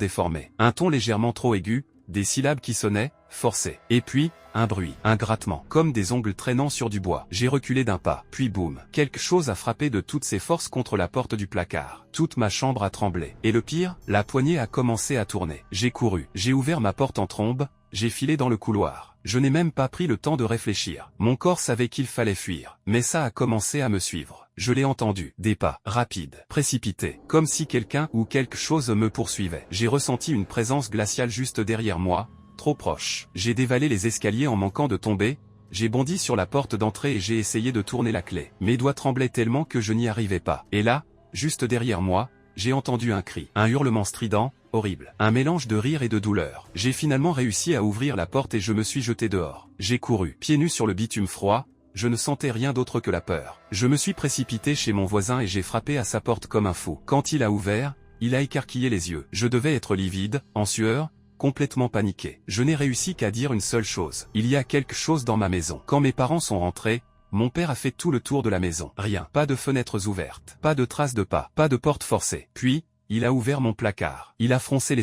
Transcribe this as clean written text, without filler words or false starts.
déformé. Un ton légèrement trop aigu, des syllabes qui sonnaient, forcées. Et puis, un bruit, un grattement, comme des ongles traînant sur du bois. J'ai reculé d'un pas, puis boum. Quelque chose a frappé de toutes ses forces contre la porte du placard. Toute ma chambre a tremblé. Et le pire, la poignée a commencé à tourner. J'ai couru, j'ai ouvert ma porte en trombe, j'ai filé dans le couloir. Je n'ai même pas pris le temps de réfléchir. Mon corps savait qu'il fallait fuir, mais ça a commencé à me suivre. Je l'ai entendu, des pas, rapides, précipités, comme si quelqu'un ou quelque chose me poursuivait. J'ai ressenti une présence glaciale juste derrière moi, trop proche. J'ai dévalé les escaliers en manquant de tomber, j'ai bondi sur la porte d'entrée et j'ai essayé de tourner la clé. Mes doigts tremblaient tellement que je n'y arrivais pas. Et là, juste derrière moi, j'ai entendu un cri, un hurlement strident, horrible, un mélange de rire et de douleur. J'ai finalement réussi à ouvrir la porte et je me suis jeté dehors. J'ai couru, pieds nus sur le bitume froid, je ne sentais rien d'autre que la peur. Je me suis précipité chez mon voisin et j'ai frappé à sa porte comme un fou. Quand il a ouvert, il a écarquillé les yeux. Je devais être livide, en sueur, complètement paniqué. Je n'ai réussi qu'à dire une seule chose. Il y a quelque chose dans ma maison. Quand mes parents sont rentrés, mon père a fait tout le tour de la maison. Rien. Pas de fenêtres ouvertes. Pas de traces de pas. Pas de porte forcée. Puis, il a ouvert mon placard. Il a froncé les